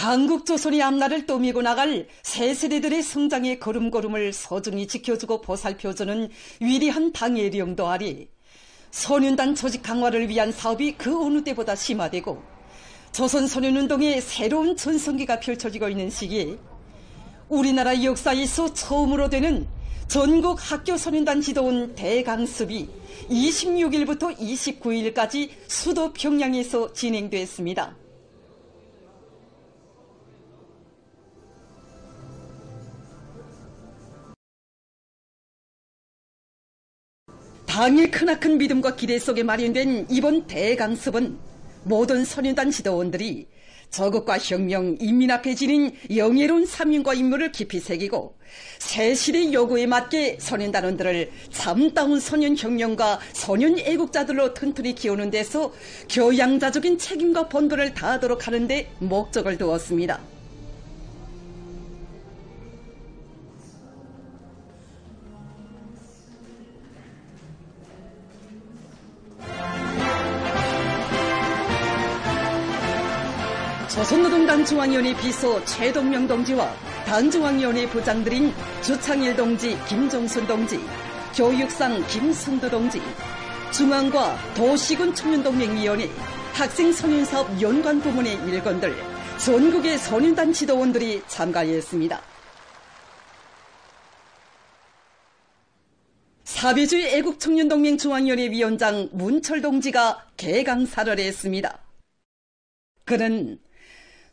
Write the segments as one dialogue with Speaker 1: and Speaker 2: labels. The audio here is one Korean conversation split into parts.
Speaker 1: 한국조선의 앞날을 떠밀고 나갈 새 세대들의 성장의 걸음걸음을 소중히 지켜주고 보살펴주는 위대한 당의 영도 아래 소년단 조직 강화를 위한 사업이 그 어느 때보다 심화되고 조선소년운동의 새로운 전성기가 펼쳐지고 있는 시기에 우리나라 역사에서 처음으로 되는 전국 학교소년단 지도원 대강습이 26일부터 29일까지 수도 평양에서 진행됐습니다. 당의 크나큰 믿음과 기대 속에 마련된 이번 대강습은 모든 소년단 지도원들이 저국과 혁명, 인민 앞에 지닌 영예로운 사명과 임무를 깊이 새기고 새 시대 요구에 맞게 소년단원들을 참다운 소년혁명과 소년 애국자들로 튼튼히 키우는 데서 교양자적인 책임과 본분을 다하도록 하는 데 목적을 두었습니다. 조선노동당 중앙위원회 비서 최동명 동지와 당중앙위원회 부장들인 주창일 동지, 김종순 동지, 교육상 김순두 동지, 중앙과 도시군 청년동맹위원회, 학생소년사업 연관부문의 일꾼들, 전국의 소년단 지도원들이 참가했습니다. 사회주의 애국청년동맹 중앙위원회 위원장 문철 동지가 개강사를 했습니다. 그는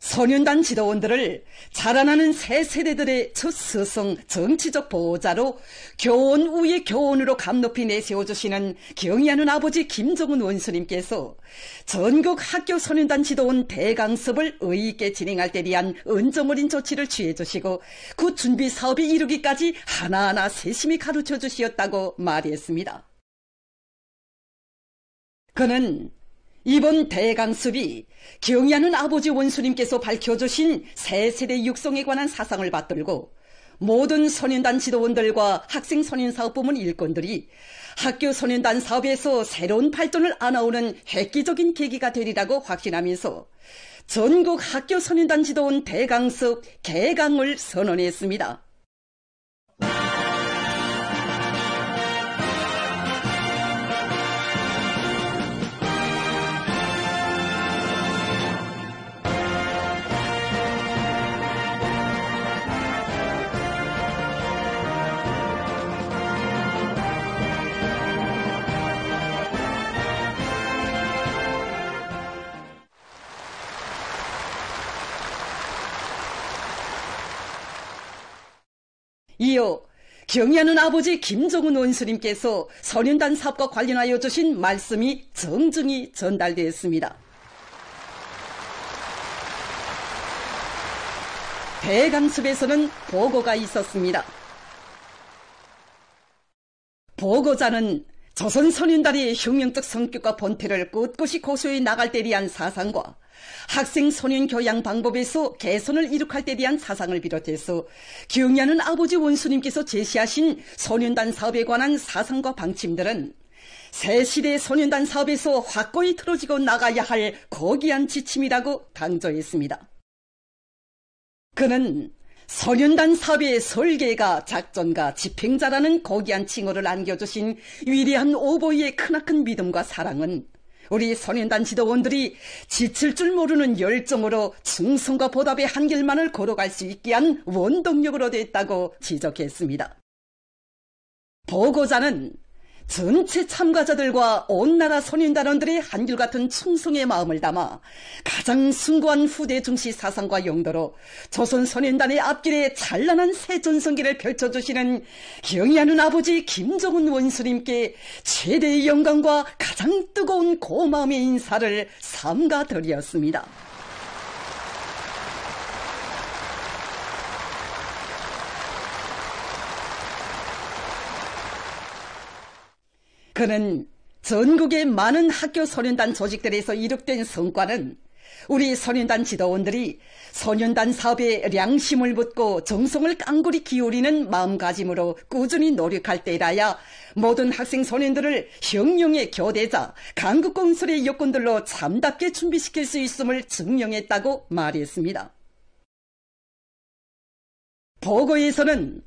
Speaker 1: 소년단 지도원들을 자라나는 새 세대들의 첫 스승 정치적 보호자로 교원 위의 교원으로 감높이 내세워주시는 경의하는 아버지 김정은 원수님께서 전국 학교 소년단 지도원 대강습을 의의 있게 진행할 때 대한 은정어린 조치를 취해주시고 그 준비 사업이 이루기까지 하나하나 세심히 가르쳐 주시었다고 말했습니다. 그는 이번 대강습이 경의하는 아버지 원수님께서 밝혀주신 새 세대 육성에 관한 사상을 받들고 모든 소년단 지도원들과 학생소년사업부문 일꾼들이 학교 소년단 사업에서 새로운 발전을 안아오는 획기적인 계기가 되리라고 확신하면서 전국 학교 소년단 지도원 대강습 개강을 선언했습니다. 이어 경의하는 아버지 김정은 원수님께서 소년단 사업과 관련하여 주신 말씀이 정중히 전달되었습니다. 대강습에서는 보고가 있었습니다. 보고자는 조선 소년단의 혁명적 성격과 본태를 꿋꿋이 고수해 나갈 때 대한 사상과 학생 소년 교양 방법에서 개선을 이룩할 때 대한 사상을 비롯해서 경의하는 아버지 원수님께서 제시하신 소년단 사업에 관한 사상과 방침들은 새 시대 소년단 사업에서 확고히 틀어지고 나가야 할 고귀한 지침이라고 강조했습니다. 그는 소년단 사업의 설계가 작전가 집행자라는 고귀한 칭호를 안겨주신 위대한 오보이의 크나큰 믿음과 사랑은 우리 소년단 지도원들이 지칠 줄 모르는 열정으로 충성과 보답의 한길만을 걸어갈 수 있게 한 원동력으로 됐다고 지적했습니다. 보고자는 전체 참가자들과 온 나라 소년단원들의 한결같은 충성의 마음을 담아 가장 숭고한 후대 중시 사상과 용도로 조선 소년단의 앞길에 찬란한 새 전성기를 펼쳐주시는 경의하는 아버지 김정은 원수님께 최대의 영광과 가장 뜨거운 고마움의 인사를 삼가 드렸습니다. 그는 전국의 많은 학교 소년단 조직들에서 이룩된 성과는 우리 소년단 지도원들이 소년단 사업에 량심을 붓고 정성을 깡그리 기울이는 마음가짐으로 꾸준히 노력할 때라야 모든 학생 소년들을 혁명의 교대자, 강국건설의 여건들로 참답게 준비시킬 수 있음을 증명했다고 말했습니다. 보고에서는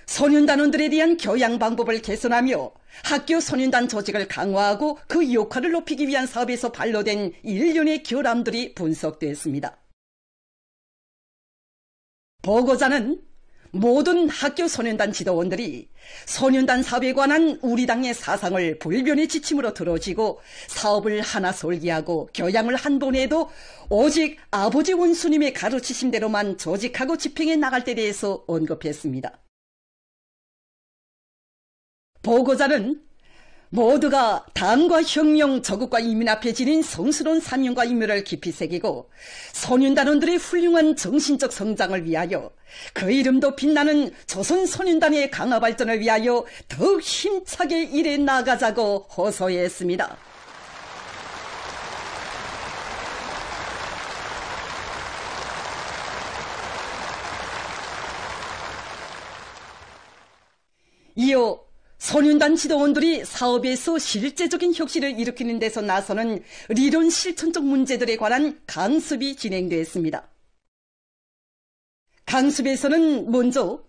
Speaker 1: 소년단원들에 대한 교양 방법을 개선하며 학교 소년단 조직을 강화하고 그 역할을 높이기 위한 사업에서 반로된 일련의 결함들이 분석되었습니다. 보고자는 모든 학교 소년단 지도원들이 소년단 사업에 관한 우리 당의 사상을 불변의 지침으로 들어지고 사업을 하나 설계하고 교양을 한 번 해도 오직 아버지 원수님의 가르치심대로만 조직하고 집행해 나갈 때 대해서 언급했습니다. 보고자는 모두가 당과 혁명, 저국과 이민 앞에 지닌 성스러운 사명과 임무를 깊이 새기고 소년단원들의 훌륭한 정신적 성장을 위하여 그 이름도 빛나는 조선 소년단의 강화 발전을 위하여 더욱 힘차게 일해 나가자고 호소했습니다. 이어 소년단 지도원들이 사업에서 실제적인 혁신을 일으키는 데서 나서는理論 실천적 문제들에 관한 강습이 진행되었습니다. 강습에서는 먼저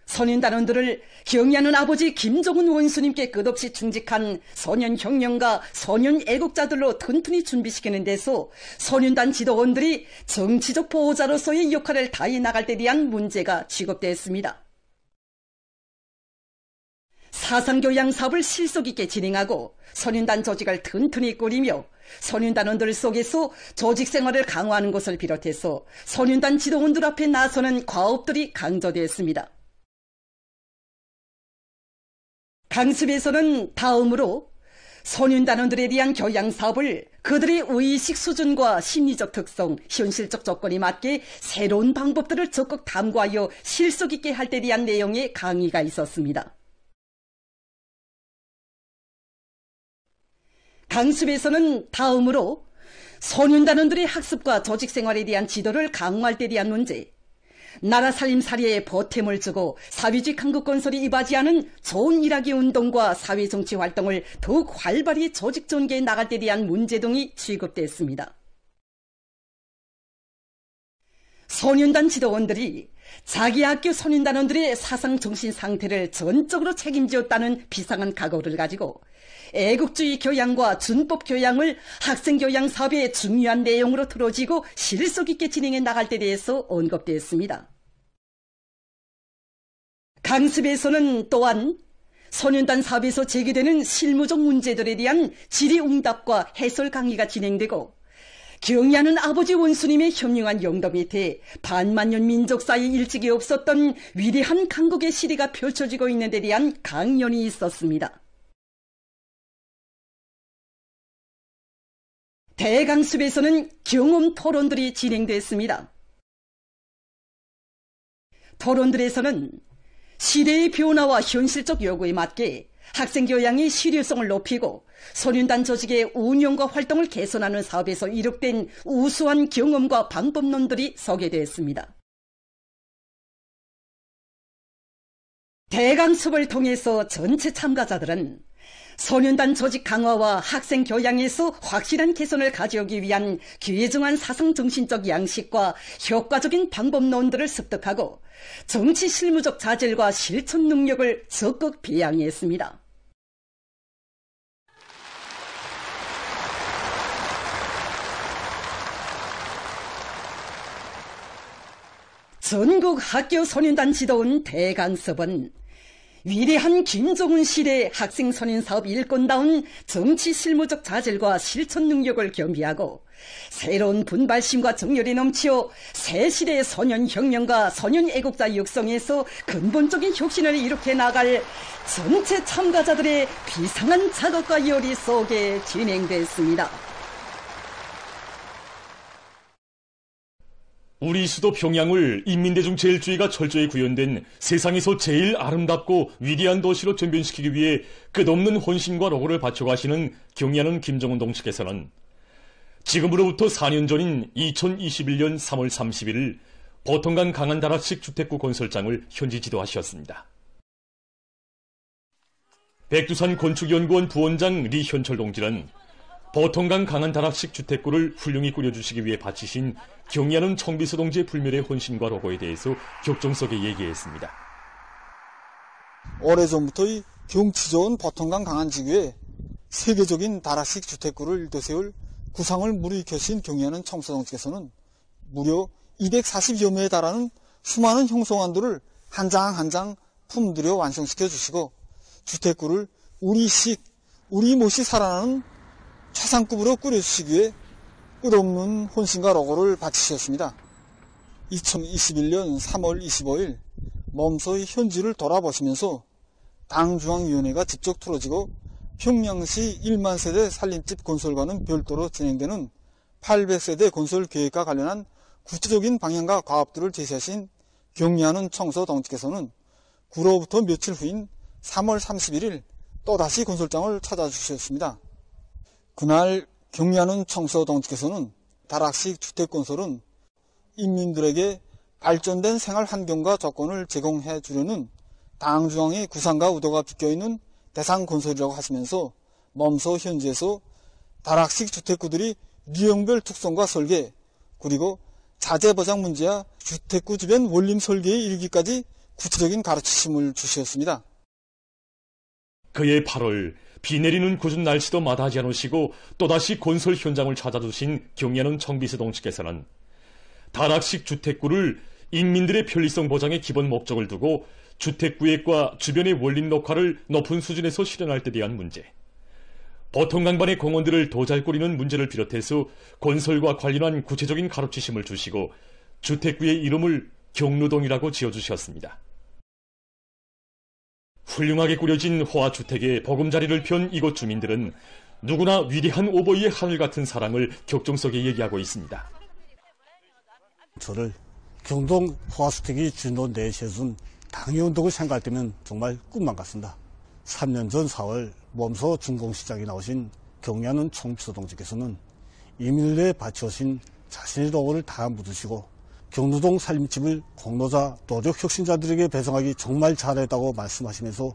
Speaker 1: 소년단원들을 경의하는 아버지 김정은 원수님께 끝없이 충직한 소년 혁명가, 소년 애국자들로 튼튼히 준비시키는 데서 소년단 지도원들이 정치적 보호자로서의 역할을 다해 나갈 때 대한 문제가 취급되었습니다. 사상교양 사업을 실속 있게 진행하고 소년단 조직을 튼튼히 꾸리며 소년단원들 속에서 조직 생활을 강화하는 것을 비롯해서 소년단 지도원들 앞에 나서는 과업들이 강조되었습니다. 강습에서는 다음으로 소년단원들에 대한 교양 사업을 그들의 의식 수준과 심리적 특성, 현실적 조건에 맞게 새로운 방법들을 적극 탐구하여 실속 있게 할 때 대한 내용의 강의가 있었습니다. 강습에서는 다음으로 소년단원들의 학습과 조직생활에 대한 지도를 강화할 때 대한 문제, 나라 살림살이에 보탬을 주고 사회주의 강국 건설이 이바지하는 좋은 일하기 운동과 사회정치 활동을 더욱 활발히 조직 전개해 나갈 때 대한 문제 등이 취급됐습니다. 소년단 지도원들이 자기 학교 소년단원들의 사상정신 상태를 전적으로 책임지었다는 비상한 각오를 가지고 애국주의 교양과 준법 교양을 학생교양 사업의 중요한 내용으로 들어지고 실속 있게 진행해 나갈 때 대해서 언급되었습니다. 강습에서는 또한 소년단 사업에서 제기되는 실무적 문제들에 대한 질의응답과 해설 강의가 진행되고 경의하는 아버지 원수님의 현명한 영도 밑에 반만년 민족사에 일찍이 없었던 위대한 강국의 시대가 펼쳐지고 있는 데 대한 강연이 있었습니다. 대강습에서는 경험 토론들이 진행됐습니다. 토론들에서는 시대의 변화와 현실적 요구에 맞게 학생교양의 실효성을 높이고 소년단 조직의 운영과 활동을 개선하는 사업에서 이룩된 우수한 경험과 방법론들이 소개되었습니다. 대강습을 통해서 전체 참가자들은 소년단 조직 강화와 학생 교양에서 확실한 개선을 가져오기 위한 귀중한 사상정신적 양식과 효과적인 방법론들을 습득하고 정치 실무적 자질과 실천 능력을 적극 배양했습니다. 전국 학교 소년단 지도원 대강습은 위대한 김정은 시대 학생 소년 사업 일꾼다운 정치 실무적 자질과 실천 능력을 겸비하고 새로운 분발심과 정열이 넘치어 새 시대의 소년 혁명과 소년 애국자 육성에서 근본적인 혁신을 일으켜 나갈 전체 참가자들의 비상한 작업과 열의 속에 진행됐습니다.
Speaker 2: 우리 수도 평양을 인민대중 제일주의가 철저히 구현된 세상에서 제일 아름답고 위대한 도시로 전변시키기 위해 끝없는 헌신과 노고를 바쳐가시는 경의하는 김정은 동지께서는 지금으로부터 4년 전인 2021년 3월 30일 보통간 강한다락식 주택구 건설장을 현지 지도하셨습니다. 백두산 건축연구원 부원장 리현철 동지는 보통강 강한 다락식 주택구를 훌륭히 꾸려주시기 위해 바치신 경리하는 청비서 동지의 불멸의 헌신과 로고에 대해서 격정석에 얘기했습니다.
Speaker 3: 오래전부터 이 경치 좋은 보통강 강한 지구에 세계적인 다락식 주택구를 일도세울 구상을 무르익혀신 경리하는 청비서 동지께서는 무려 240여 매에 달하는 수많은 형성안들을 한 장 한 장 품들여 완성시켜 주시고 주택구를 우리식, 우리 못이 살아나는 최상급으로 꾸려주시기 위해 끝없는 혼신과 로고를 바치셨습니다. 2021년 3월 25일 몸소의 현지를 돌아보시면서 당중앙위원회가 직접 틀어지고 평양시 1만 세대 살림집 건설과는 별도로 진행되는 800세대 건설 계획과 관련한 구체적인 방향과 과업들을 제시하신 경리하는 청서 동지께서는 그로부터 며칠 후인 3월 31일 또다시 건설장을 찾아주셨습니다. 그날 경리하는 청서 동지께서는 다락식 주택건설은 인민들에게 발전된 생활 환경과 조건을 제공해 주려는 당중앙의 구상과 의도가 비껴있는 대상 건설이라고 하시면서 몸소 현지에서 다락식 주택구들이 유형별 특성과 설계 그리고 자재 보장 문제와 주택구 주변 원림 설계에 이르기까지 구체적인 가르치심을 주셨습니다.
Speaker 2: 그해 8월 비 내리는 궂은 날씨도 마다하지 않으시고 또다시 건설 현장을 찾아주신 경리하는 청비서 동지께서는 다락식 주택구를 인민들의 편리성 보장의 기본 목적을 두고 주택구획과 주변의 원림 녹화를 높은 수준에서 실현할 때 대한 문제, 보통강반의 공원들을 더 잘 꾸리는 문제를 비롯해서 건설과 관련한 구체적인 가르치심을 주시고 주택구의 이름을 경루동이라고 지어주셨습니다. 훌륭하게 꾸려진 호화주택에 보금자리를 편 이곳 주민들은 누구나 위대한 오버이의 하늘 같은 사랑을 격정석에 얘기하고 있습니다.
Speaker 4: 저를 경동 호화주택이 진도 내세운 당위운동을 생각할 때면 정말 꿈만 같습니다. 3년 전 4월 몸소 준공시장에 나오신 경리하는 청비서 동지께서는 이민을 바치오신 자신의 로고를 다 묻으시고 경루동 살림집을 공로자 노력 혁신자들에게 배송하기 정말 잘했다고 말씀하시면서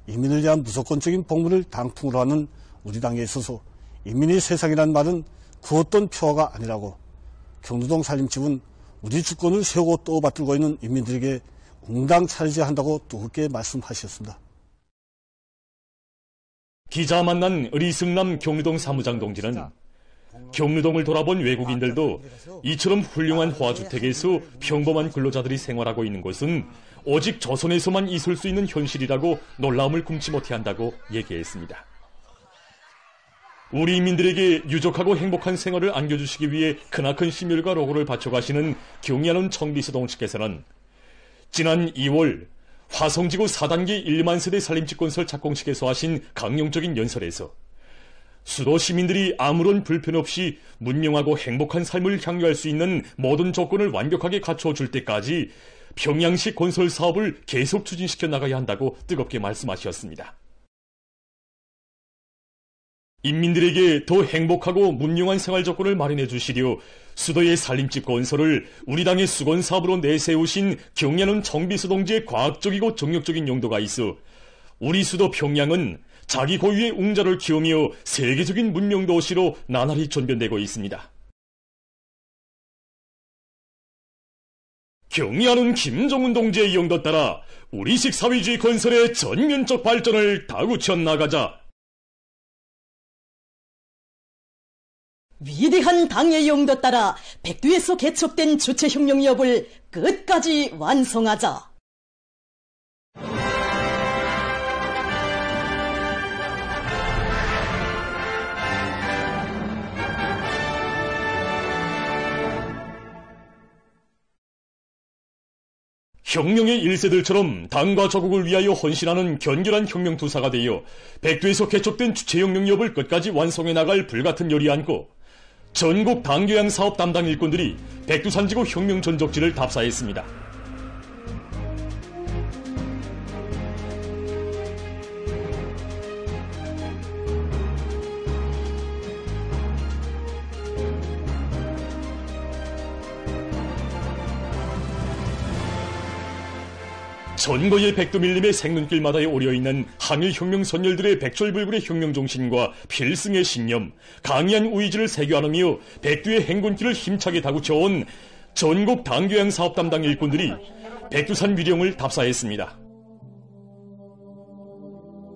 Speaker 4: 이민을 위한 무조건적인 복무를 당풍으로 하는 우리 당에 있어서 이민의 세상이란 말은 그 어떤 표어가 아니라고 경루동 살림집은 우리 주권을 세우고 떠받들고 있는 인민들에게 응당 차리져야 한다고 뜨겁게 말씀하셨습니다.
Speaker 2: 기자 만난 리승남 경루동 사무장 동지는 경루동을 돌아본 외국인들도 이처럼 훌륭한 호화주택에서 평범한 근로자들이 생활하고 있는 곳은 오직 조선에서만 있을 수 있는 현실이라고 놀라움을 금치 못해 한다고 얘기했습니다. 우리 인민들에게 유족하고 행복한 생활을 안겨주시기 위해 크나큰 심혈과 로고를 바쳐가시는 경리하는 청비서 동지께서는 지난 2월 화성지구 4단계 1만 세대 살림집 건설 착공식에서 하신 강령적인 연설에서 수도 시민들이 아무런 불편 없이 문명하고 행복한 삶을 향유할 수 있는 모든 조건을 완벽하게 갖춰줄 때까지 평양시 건설 사업을 계속 추진시켜 나가야 한다고 뜨겁게 말씀하셨습니다. 인민들에게 더 행복하고 문명한 생활 조건을 마련해 주시려 수도의 살림집 건설을 우리 당의 수건 사업으로 내세우신 경리하는 청비서 동지의 과학적이고 정력적인 용도가 있어 우리 수도 평양은 자기 고유의 웅자를 키우며 세계적인 문명 도시로 나날이 전변되고 있습니다. 경리하는 김정은 동지의 영도 따라 우리식 사회주의 건설의 전면적 발전을 다구쳐 나가자.
Speaker 1: 위대한 당의 영도 따라 백두에서 개척된 주체혁명협을 끝까지 완성하자.
Speaker 2: 혁명의 1세들처럼 당과 조국을 위하여 헌신하는 견결한 혁명투사가 되어 백두에서 개척된 주체혁명협을 끝까지 완성해 나갈 불같은 열이 안고 전국 당교양 사업 담당 일꾼들이 백두산지구 혁명 전적지를 답사했습니다. 전거의 백두밀림의 생눈길마다에 오려있는 항일혁명 선열들의 백졸불굴의 혁명정신과 필승의 신념, 강의한 의지를 세교하며 백두의 행군길을 힘차게 다구쳐온 전국 당교양 사업담당 일꾼들이 백두산 위령을 답사했습니다.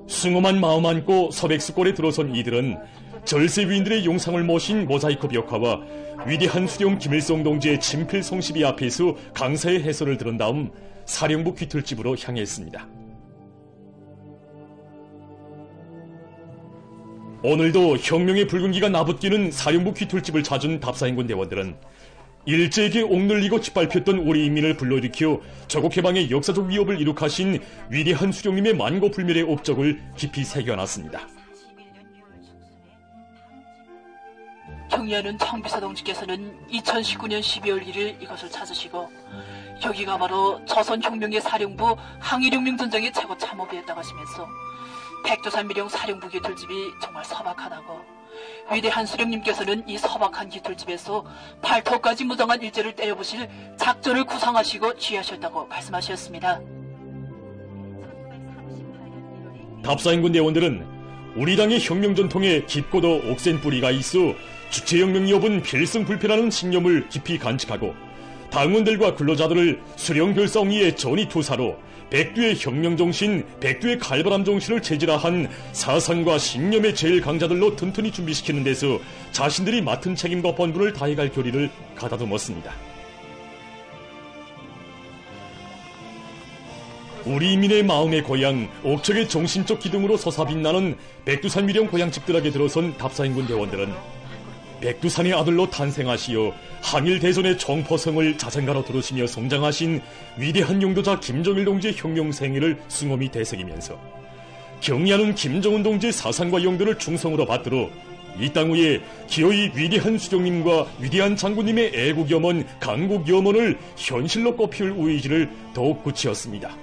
Speaker 2: 숭엄한 마음 안고 서백수골에 들어선 이들은 절세위인들의 용상을 모신 모자이크 벽화와 위대한 수령 김일성 동지의 친필 성시비 앞에서 강사의 해설을 들은 다음 사령부 귀틀집으로 향했습니다. 오늘도 혁명의 붉은기가 나붓기는 사령부 귀틀집을 찾은 답사인군 대원들은 일제에게 옥눌리고 짓밟혔던 우리 인민을 불러일으켜 조국해방의 역사적 위협을 이룩하신 위대한 수령님의 만고불멸의 업적을 깊이 새겨놨습니다.
Speaker 5: 경의하는 청비서 동지께서는 2019년 12월 1일 이것을 찾으시고 여기가 바로 조선혁명의 사령부 항일혁명전쟁의 최고 참모비였다고 하시면서 백두산 미령 사령부 깃털집이 정말 서박하다고, 위대한 수령님께서는 이 서박한 깃털집에서 발톱까지 무장한 일제를 때려부실 작전을 구상하시고 지휘하셨다고 말씀하셨습니다.
Speaker 2: 답사인군 대원들은 우리 당의 혁명 전통에 깊고도 옥센 뿌리가 있어 주체혁명이 업은 필승불패라는 신념을 깊이 간직하고 당원들과 근로자들을 수령결사옹이의 전이투사로 백두의 혁명정신, 백두의 칼바람 정신을 체질화한 사상과 신념의 제일 강자들로 튼튼히 준비시키는 데서 자신들이 맡은 책임과 본분을 다해갈 결의를 가다듬었습니다. 우리 인민의 마음의 고향, 옥척의 정신적 기둥으로 솟아빛나는 백두산 미령 고향집들에게 들어선 답사인군 대원들은 백두산의 아들로 탄생하시어 항일대전의 총포성을 자장가로 들으시며 성장하신 위대한 용도자 김정일 동지의 혁명생애를 숭엄히 되새기면서 경의하는 김정은 동지의 사상과 용도를 충성으로 받들어 이 땅 위에 기어이 위대한 수령님과 위대한 장군님의 애국염원, 강국염원을 현실로 꽃피울 의지를 더욱 굳히었습니다.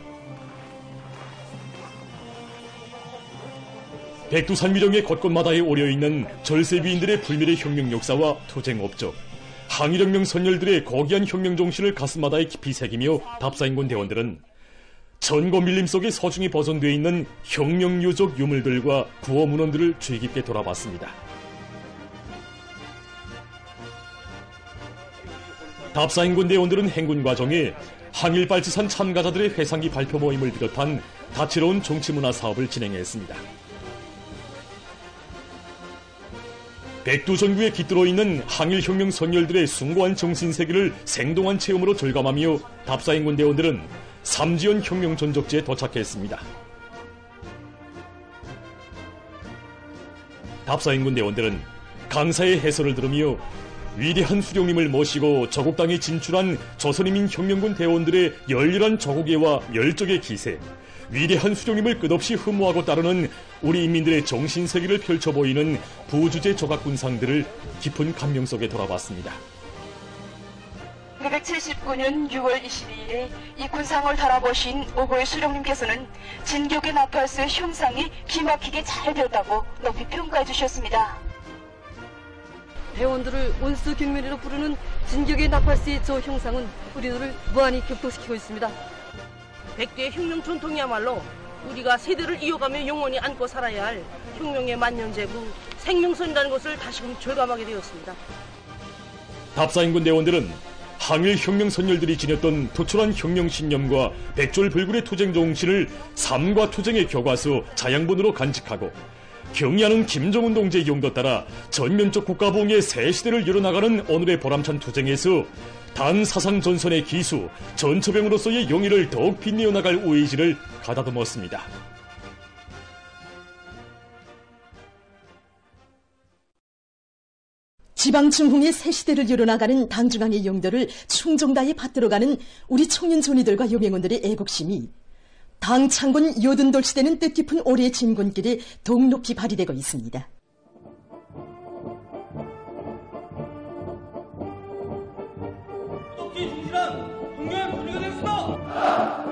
Speaker 2: 백두산 미령의 곳곳마다에 오려있는 절세비인들의 불멸의 혁명 역사와 투쟁 업적, 항일혁명 선열들의 고귀한 혁명 정신을 가슴마다에 깊이 새기며 답사인군 대원들은 전고 밀림 속에 소중히 보존되어 있는 혁명 유적 유물들과 구호 문헌들을 주의 깊게 돌아봤습니다. 답사인군 대원들은 행군 과정에 항일발치산 참가자들의 회상기 발표 모임을 비롯한 다채로운 정치문화 사업을 진행했습니다. 백두 전구에 깃들어 있는 항일혁명 선열들의 숭고한 정신세계를 생동한 체험으로 절감하며 답사인군 대원들은 삼지연 혁명 전적지에 도착했습니다. 답사인군 대원들은 강사의 해설을 들으며 위대한 수령님을 모시고 조국 땅에 진출한 조선인민 혁명군 대원들의 열렬한 조국애와 열정의 기세, 위대한 수령님을 끝없이 흠모하고 따르는 우리 인민들의 정신세계를 펼쳐 보이는 부주제 조각군상들을 깊은 감명 속에 돌아봤습니다.
Speaker 6: 1979년 6월 22일에 이 군상을 달아보신 오고의 수령님께서는 진격의 나팔수의 흉상이 기막히게 잘 되었다고 높이 평가해 주셨습니다.
Speaker 7: 대원들을 온수경멸이로 부르는 진격의 나팔수의 저 형상은 우리들을 무한히 격동시키고 있습니다.
Speaker 8: 백두의 혁명 전통이야말로 우리가 세대를 이어가며 영원히 안고 살아야 할 혁명의 만년제구 생명선이라는 것을 다시금 절감하게 되었습니다.
Speaker 2: 답사인군 대원들은 항일혁명 선열들이 지녔던 투철한 혁명신념과 백졸불굴의 투쟁 정신을 삶과 투쟁의 교과서 자양분으로 간직하고 경의하는 김정은 동지의 용도 따라 전면적 국가부흥의 새 시대를 열어나가는 오늘의 보람찬 투쟁에서 당 사상 전선의 기수, 전처병으로서의 영예를 더욱 빛내어 나갈 의지를 가다듬었습니다.
Speaker 1: 지방중흥의 새 시대를 열어나가는 당중앙의 용도를 충정다에 받들어가는 우리 청년 존이들과 여명원들의 애국심이 당 창군 요든돌 시대는 뜻깊은 올해의 진군길에 더욱 높이 발휘되고 있습니다.
Speaker 9: 구독기 중실한 동료의 분리가 됐습니다.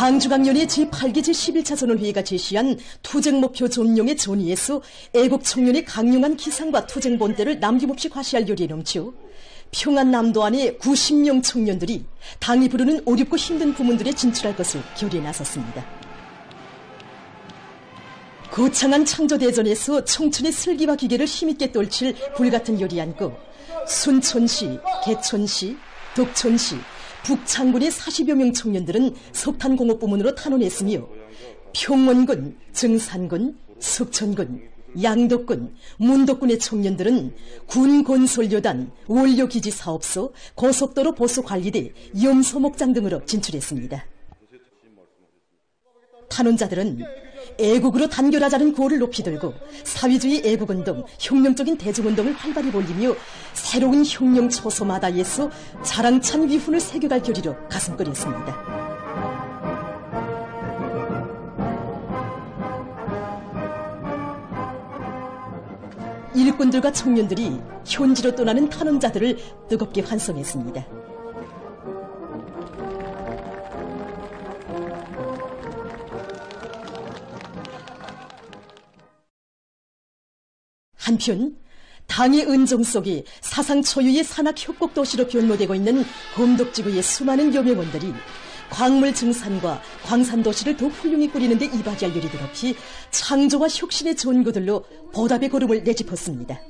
Speaker 10: 당중앙위원회 제8기 제11차 선언회의가 제시한 투쟁목표 존룡의 존의에서 애국 청년의 강력한 기상과 투쟁 본때를 남김없이 과시할 요리에 넘쳐 평안남도안의 90명 청년들이 당이 부르는 어렵고 힘든 부문들에 진출할 것을 결의에 나섰습니다. 거창한 창조대전에서 청춘의 슬기와 기계를 힘있게 떨칠 불같은 요리 안고 순천시, 개천시, 덕천시, 북창군의 40여 명 청년들은 석탄공업 부문으로 탄원했으며 평원군, 증산군, 석천군, 양덕군, 문덕군의 청년들은 군건설여단, 원료기지사업소, 고속도로 보수관리대, 염소목장 등으로 진출했습니다. 탄원자들은 애국으로 단결하자는 고를 높이 들고 사회주의 애국운동, 혁명적인 대중운동을 활발히 벌이며 새로운 혁명 초소마다에서 자랑찬 위훈을 새겨갈 결의로 가슴끓였습니다. 일꾼들과 청년들이 현지로 떠나는 탄원자들을 뜨겁게 환송했습니다. 한편 당의 은정 속에 사상 초유의 산악 협곡 도시로 변모되고 있는 검덕지구의 수많은 여명원들이 광물 증산과 광산 도시를 더 훌륭히 꾸리는 데 이바지할 요리들 없이 창조와 혁신의 전구들로 보답의 걸음을 내짚었습니다.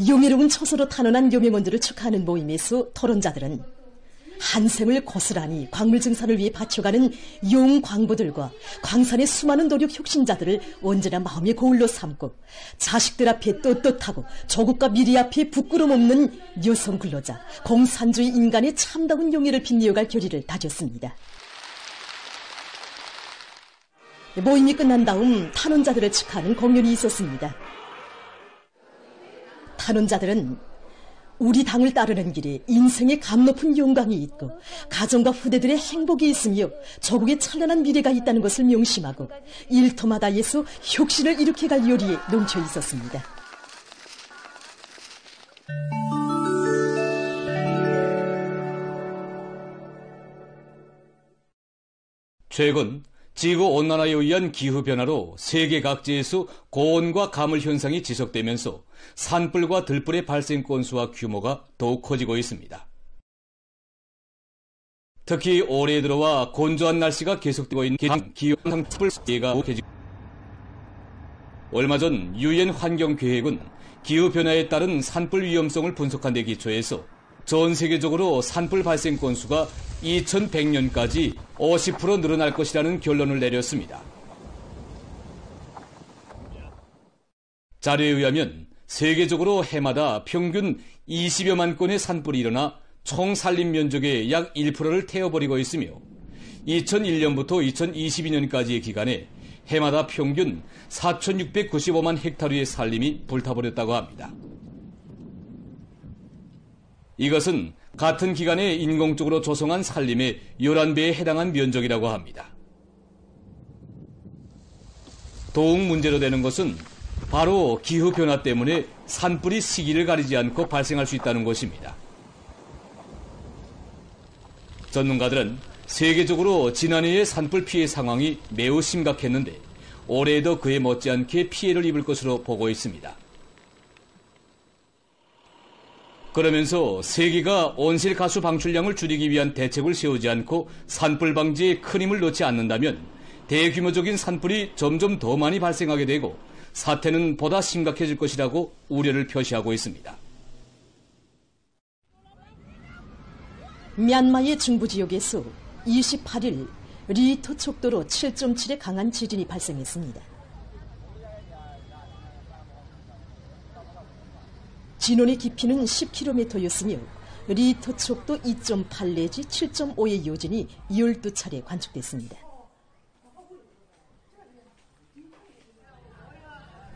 Speaker 10: 용해로운 처소로 탄원한 여명원들을 축하하는 모임에서 토론자들은 한 생을 고스란히 광물 증산을 위해 바쳐가는 용광부들과 광산의 수많은 노력 혁신자들을 언제나 마음의 거울로 삼고 자식들 앞에 떳떳하고 조국과 미래 앞에 부끄럼 없는 여성 근로자, 공산주의 인간의 참다운 용의를 빛내어갈 결의를 다졌습니다. 모임이 끝난 다음 탄원자들을 축하하는 공연이 있었습니다. 탄원자들은 우리 당을 따르는 길에 인생의 값높은 영광이 있고 가정과 후대들의 행복이 있으며 조국의 찬란한 미래가 있다는 것을 명심하고 일터마다에서 혁신을 일으켜갈 요리에 넘쳐 있었습니다.
Speaker 11: 최근 지구온난화에 의한 기후변화로 세계 각지에서 고온과 가물 현상이 지속되면서 산불과 들불의 발생 건수와 규모가 더욱 커지고 있습니다. 특히 올해 들어와 건조한 날씨가 계속되고 있는 기후현상 산불 피해가 계속. 얼마 전 유엔 환경계획은 기후변화에 따른 산불 위험성을 분석한 데 기초해서 전 세계적으로 산불 발생 건수가 2100년까지 50% 늘어날 것이라는 결론을 내렸습니다. 자료에 의하면 세계적으로 해마다 평균 20여만 건의 산불이 일어나 총 산림 면적의 약 1%를 태워버리고 있으며 2001년부터 2022년까지의 기간에 해마다 평균 4,695만 헥타르의 산림이 불타버렸다고 합니다. 이것은 같은 기간에 인공적으로 조성한 산림의 11배에 해당한 면적이라고 합니다. 더욱 문제로 되는 것은 바로 기후변화 때문에 산불이 시기를 가리지 않고 발생할 수 있다는 것입니다. 전문가들은 세계적으로 지난해의 산불 피해 상황이 매우 심각했는데 올해에도 그에 못지않게 피해를 입을 것으로 보고 있습니다. 그러면서 세계가 온실가스 방출량을 줄이기 위한 대책을 세우지 않고 산불 방지에 큰 힘을 넣지 않는다면 대규모적인 산불이 점점 더 많이 발생하게 되고 사태는 보다 심각해질 것이라고 우려를 표시하고 있습니다.
Speaker 10: 미얀마의 중부 지역에서 28일 리터 척도로 7.7의 강한 지진이 발생했습니다. 진원의 깊이는 10km였으며 리터 척도 2.8 내지 7.5의 요진이 12차례 관측됐습니다.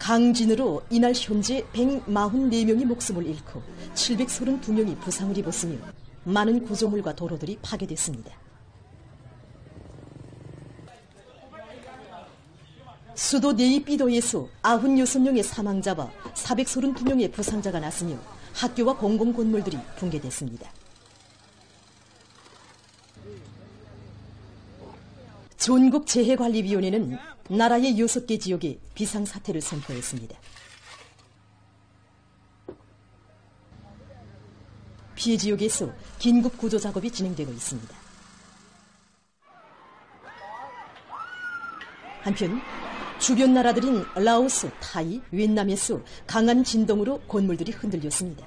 Speaker 10: 강진으로 이날 현재 144명이 목숨을 잃고 732명이 부상을 입었으며 많은 구조물과 도로들이 파괴됐습니다. 수도 네이피도에서 96명의 사망자와 432명의 부상자가 났으며 학교와 공공건물들이 붕괴됐습니다. 전국재해관리위원회는 나라의 6개 지역에 비상사태를 선포했습니다. 피해 지역에서 긴급 구조 작업이 진행되고 있습니다. 한편 주변 나라들인 라오스, 타이, 윈남에서 강한 진동으로 건물들이 흔들렸습니다.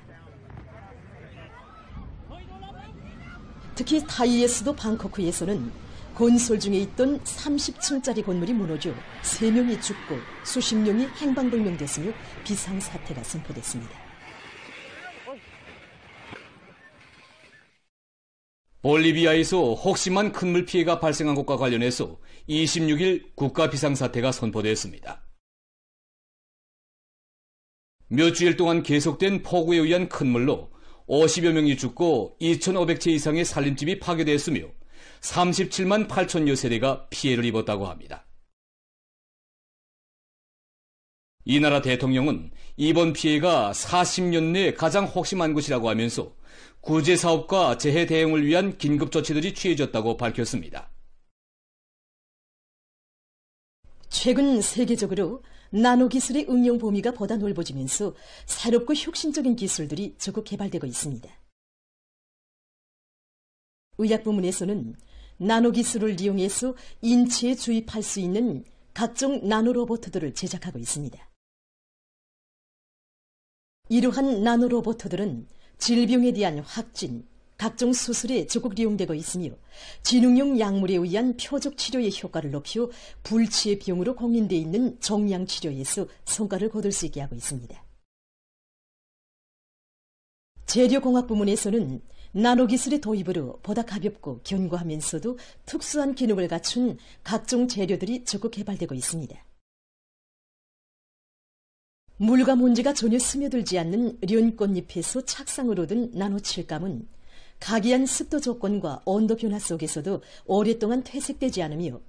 Speaker 10: 특히 타이의 수도 방코크에서는 건설 중에 있던 30층짜리 건물이 무너져 3명이 죽고 수십 명이 행방불명됐으며 비상사태가 선포됐습니다.
Speaker 11: 볼리비아에서 혹심한 큰물 피해가 발생한 것과 관련해서 26일 국가 비상사태가 선포됐습니다. 몇 주일 동안 계속된 폭우에 의한 큰물로 50여 명이 죽고 2,500채 이상의 살림집이 파괴됐으며 37만 8천여 세대가 피해를 입었다고 합니다. 이 나라 대통령은 이번 피해가 40년 내 가장 혹심한 것이라고 하면서 구제사업과 재해 대응을 위한 긴급조치들이 취해졌다고 밝혔습니다.
Speaker 10: 최근 세계적으로 나노기술의 응용 범위가 보다 넓어지면서 새롭고 혁신적인 기술들이 적극 개발되고 있습니다. 의학 부문에서는 나노기술을 이용해서 인체에 주입할 수 있는 각종 나노로봇들을 제작하고 있습니다. 이러한 나노로봇들은 질병에 대한 확진, 각종 수술에 적극 이용되고 있으며 진흥용 약물에 의한 표적 치료의 효과를 높여 불치의 병으로 공인되어 있는 종양 치료에서 성과를 거둘 수 있게 하고 있습니다. 재료공학 부문에서는 나노기술의 도입으로 보다 가볍고 견고하면서도 특수한 기능을 갖춘 각종 재료들이 적극 개발되고 있습니다. 물과 먼지가 전혀 스며들지 않는 련꽃잎에서 착상을 얻은 나노칠감은 각이한 습도 조건과 온도 변화 속에서도 오랫동안 퇴색되지 않으며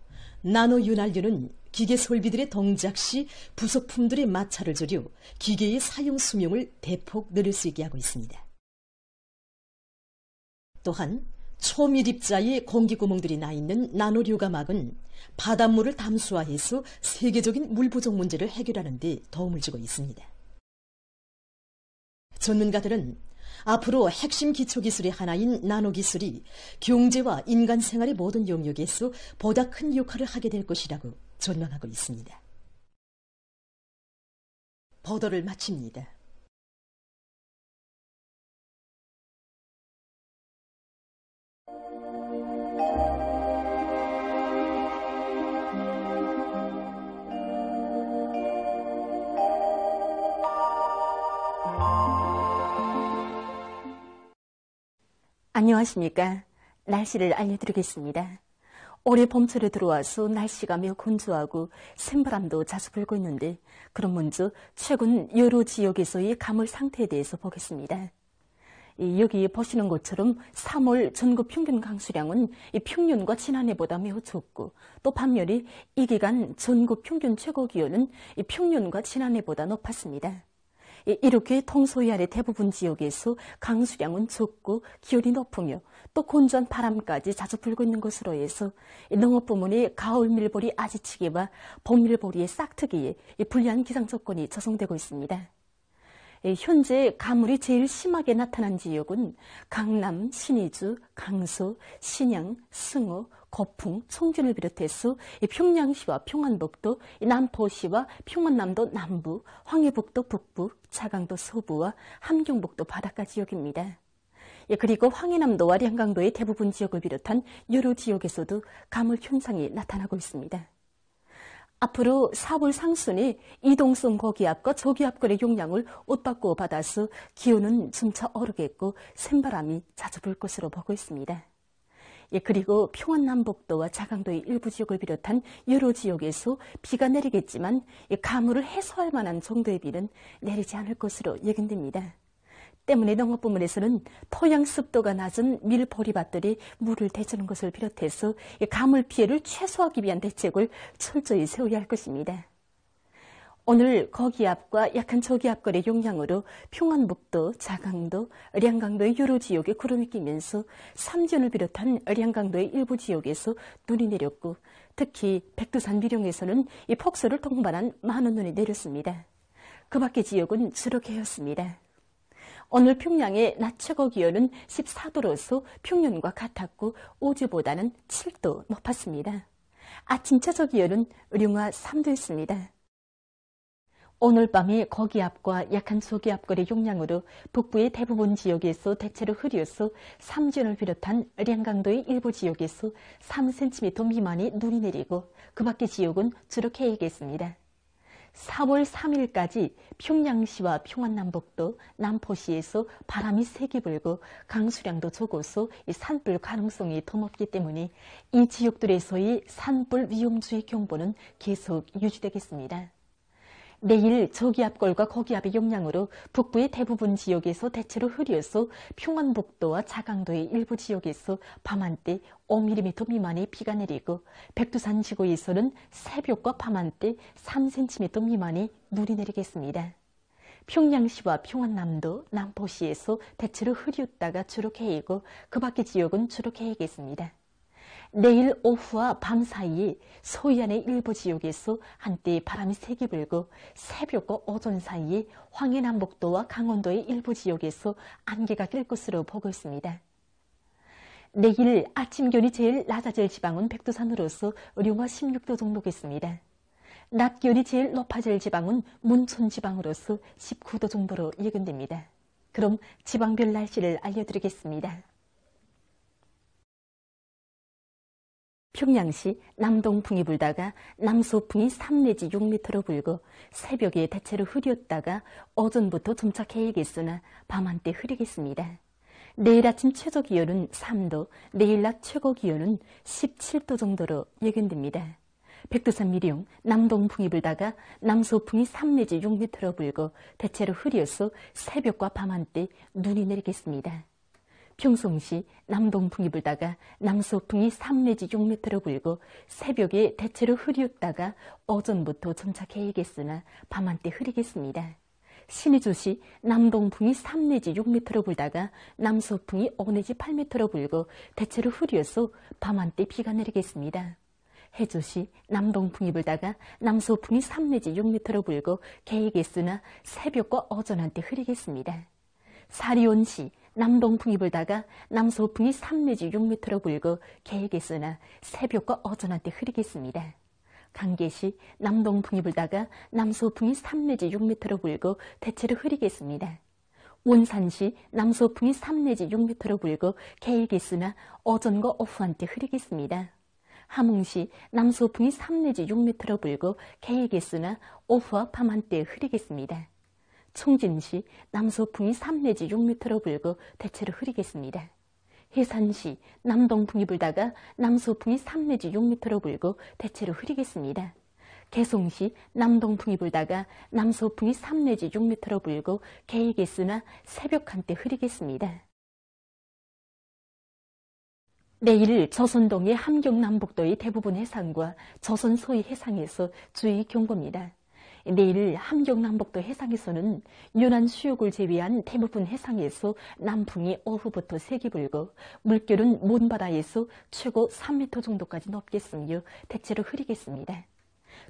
Speaker 10: 나노윤활유는 기계 설비들의 동작 시 부속품들의 마찰을 줄여 기계의 사용 수명을 대폭 늘릴 수 있게 하고 있습니다. 또한 초밀입자의 공기구멍들이 나 있는 나노류가막은 바닷물을 담수화해서 세계적인 물 부족 문제를 해결하는 데 도움을 주고 있습니다. 전문가들은 앞으로 핵심 기초기술의 하나인 나노기술이 경제와 인간 생활의 모든 영역에서 보다 큰 역할을 하게 될 것이라고 전망하고 있습니다. 보도를 마칩니다.
Speaker 12: 안녕하십니까. 날씨를 알려드리겠습니다. 올해 봄철에 들어와서 날씨가 매우 건조하고 샘바람도 자주 불고 있는데 그럼 먼저 최근 여러 지역에서의 가물 상태에 대해서 보겠습니다. 여기 보시는 것처럼 3월 전국 평균 강수량은 평년과 지난해보다 매우 적고 또 반면에 이 기간 전국 평균 최고기온은 평년과 지난해보다 높았습니다. 이렇게 동서해안의 대부분 지역에서 강수량은 적고 기온이 높으며 또 건조한 바람까지 자주 불고 있는 것으로 해서 농업 부문의 가을 밀보리 아지치기와 봄 밀보리의 싹트기에 불리한 기상 조건이 조성되고 있습니다. 현재 가물이 제일 심하게 나타난 지역은 강남, 신의주, 강서, 신양, 승호, 거풍, 청진을 비롯해서 평양시와 평안북도, 남포시와 평안남도 남부, 황해북도 북부, 차강도 서부와 함경북도 바닷가 지역입니다. 그리고 황해남도와 량강도의 대부분 지역을 비롯한 여러 지역에서도 가물 현상이 나타나고 있습니다. 앞으로 4월 상순에 이동성 고기압과 저기압권의 영향을 옷바꾸어 받아서 기온은 점차 오르겠고 샘바람이 자주 불 것으로 보고 있습니다. 그리고 평안남북도와 자강도의 일부 지역을 비롯한 여러 지역에서 비가 내리겠지만 가물을 해소할 만한 정도의 비는 내리지 않을 것으로 예견됩니다. 때문에 농업 부문에서는 토양 습도가 낮은 밀보리밭들이 물을 대주는 것을 비롯해서 가물 피해를 최소화하기 위한 대책을 철저히 세워야 할 것입니다. 오늘 거기압과 약한 저기압거리의 영향으로 평안북도, 자강도, 량강도의 여러 지역에 구름이 끼면서 삼전을 비롯한 량강도의 일부 지역에서 눈이 내렸고 특히 백두산 미령에서는 이 폭설을 동반한 많은 눈이 내렸습니다. 그 밖의 지역은 주로 개였습니다. 오늘 평양의 낮 최고 기온은 14도로서 평년과 같았고 오주보다는 7도 높았습니다. 아침 최저 기온은 령화 3도였습니다. 오늘 밤에 거기압과 약한 저기압거리의 영향으로 북부의 대부분 지역에서 대체로 흐려서 삼전을 비롯한 량강도의 일부 지역에서 3cm 미만의 눈이 내리고 그 밖의 지역은 주로 개이겠습니다. 4월 3일까지 평양시와 평안남북도, 남포시에서 바람이 세게 불고 강수량도 적어서 산불 가능성이 더 높기 때문에 이 지역들에서의 산불 위험주의 경보는 계속 유지되겠습니다. 내일 저기압골과 거기압의 영향으로 북부의 대부분 지역에서 대체로 흐려서 평안북도와 자강도의 일부 지역에서 밤한때 5mm 미만의 비가 내리고 백두산 지구에서는 새벽과 밤한때 3cm 미만의 눈이 내리겠습니다. 평양시와 평안남도, 남포시에서 대체로 흐렸다가 주로 개이고 그 밖의 지역은 주로 개이겠습니다. 내일 오후와 밤 사이에 서해안의 일부 지역에서 한때 바람이 세게 불고 새벽과 오전 사이에 황해남북도와 강원도의 일부 지역에서 안개가 낄 것으로 보고 있습니다. 내일 아침 기온이 제일 낮아질 지방은 백두산으로서 령화 16도 정도겠습니다. 낮 기온이 제일 높아질 지방은 문천 지방으로서 19도 정도로 예견됩니다. 그럼 지방별 날씨를 알려드리겠습니다. 평양시 남동풍이 불다가 남서풍이 3 내지 6m로 불고 새벽에 대체로 흐렸다가 오전부터 점차 개이겠으나 밤한때 흐리겠습니다. 내일 아침 최저 기온은 3도, 내일 낮 최고 기온은 17도 정도로 예견됩니다. 백두산 미령 남동풍이 불다가 남서풍이 3 내지 6m로 불고 대체로 흐려서 새벽과 밤한때 눈이 내리겠습니다. 평송시 남동풍이 불다가 남서풍이 3 내지 6m로 불고 새벽에 대체로 흐렸다가 오전부터 점차 개이겠으나 밤한때 흐리겠습니다. 신의주시 남동풍이 3 내지 6m로 불다가 남서풍이 5 내지 8m로 불고 대체로 흐려서 밤한때 비가 내리겠습니다. 해주시 남동풍이 불다가 남서풍이 3 내지 6m로 불고 개이겠으나 새벽과 오전 한때 흐리겠습니다. 사리온시 남동풍이 불다가 남서풍이 3 내지 6m로 불고 개이겠으나 새벽과 오전 한때 흐리겠습니다. 강계시 남동풍이 불다가 남서풍이 3 내지 6m로 불고 대체로 흐리겠습니다. 원산시 남서풍이 3 내지 6m로 불고 개이겠으나 오전과 오후 한때 흐리겠습니다. 함흥시 남서풍이 3 내지 6m로 불고 개이겠으나 오후와 밤 한때 흐리겠습니다. 총진시 남서풍이 3 내지 6m로 불고 대체로 흐리겠습니다. 해산시 남동풍이 불다가 남서풍이 3 내지 6m로 불고 대체로 흐리겠습니다. 개송시 남동풍이 불다가 남서풍이 3 내지 6m로 불고 개이겠으나 새벽 한때 흐리겠습니다. 내일 조선동해 함경남북도의 대부분 해상과 조선 소위 해상에서 주의 경보입니다. 내일 함경남북도 해상에서는 연안 수역을 제외한 대부분 해상에서 남풍이 오후부터 세게 불고 물결은 먼바다에서 최고 3m 정도까지 높겠으며 대체로 흐리겠습니다.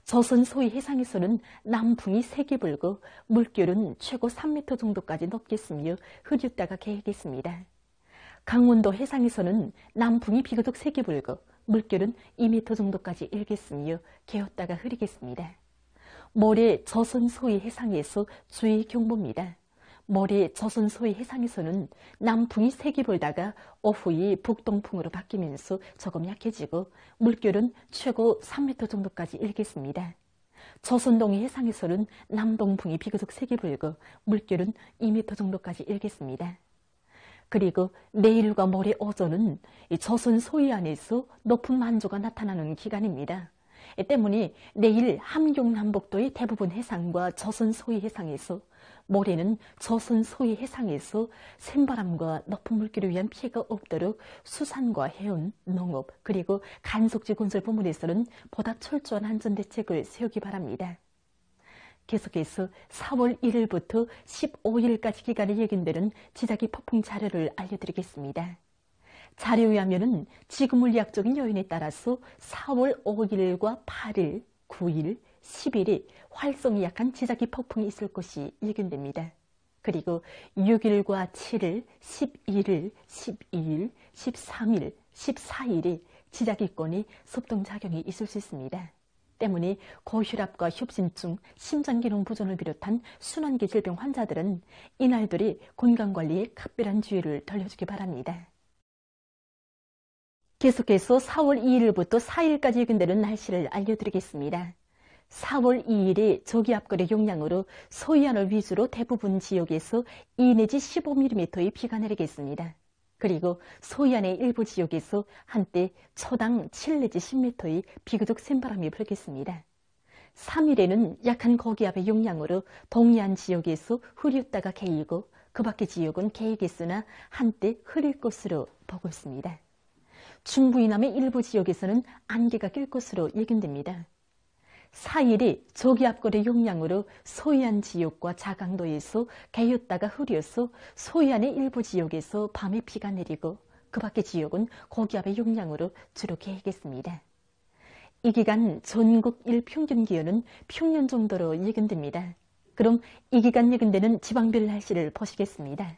Speaker 12: 조선 소위 해상에서는 남풍이 세게 불고 물결은 최고 3m 정도까지 높겠으며 흐렸다가 개겠습니다. 강원도 해상에서는 남풍이 비교적 세게 불고 물결은 2m 정도까지 일겠으며 개었다가 흐리겠습니다. 모레 조선 소위 해상에서 주의 경보입니다. 모레 조선 소위 해상에서는 남풍이 세게 불다가 오후에 북동풍으로 바뀌면서 조금 약해지고 물결은 최고 3m 정도까지 일겠습니다. 조선동해 해상에서는 남동풍이 비교적 세게 불고 물결은 2m 정도까지 일겠습니다. 그리고 내일과 모레 오전은 조선 소해안에서 높은 만조가 나타나는 기간입니다. 때문에 내일 함경남북도의 대부분 해상과 조선 소해 해상에서 모레는 조선 소해 해상에서 샘바람과 높은 물결에 의한 피해가 없도록 수산과 해운, 농업 그리고 간속지 건설 부문에서는 보다 철저한 안전대책을 세우기 바랍니다. 계속해서 4월 1일부터 15일까지 기간에 예견되는 지자기 폭풍 자료를 알려드리겠습니다. 자료에 의하면 지구 물리학적인 요인에 따라서 4월 5일과 8일, 9일, 10일에 활성이 약한 지자기 폭풍이 있을 것이 예견됩니다. 그리고 6일과 7일, 11일, 12일, 13일, 14일에 지자기권이 섭동작용이 있을 수 있습니다. 때문에 고혈압과 협심증, 심장기능 부전을 비롯한 순환기 질병 환자들은 이날들이 건강관리에 각별한 주의를 돌려주기 바랍니다. 계속해서 4월 2일부터 4일까지 예견되는 날씨를 알려드리겠습니다. 4월 2일에 저기압골의 용량으로 서해안을 위주로 대부분 지역에서 2 내지 15mm의 비가 내리겠습니다. 그리고 서해안의 일부 지역에서 한때 초당 7 내지 10m의 비교적 센 바람이 불겠습니다. 3일에는 약한 고기압의 용량으로 동해안 지역에서 흐렸다가 개이고 그 밖의 지역은 개이겠으나 한때 흐릴 것으로 보고 있습니다. 중부 이남의 일부 지역에서는 안개가 낄 것으로 예견됩니다. 4일이 저기압골의 용량으로 서해안 지역과 자강도에서 개였다가 흐려서 서해안의 일부 지역에서 밤에 비가 내리고 그 밖의 지역은 고기압의 용량으로 주로 개겠습니다. 이 기간 전국 일평균 기온은 평년 정도로 예견됩니다. 그럼 이 기간 예견되는 지방별 날씨를 보시겠습니다.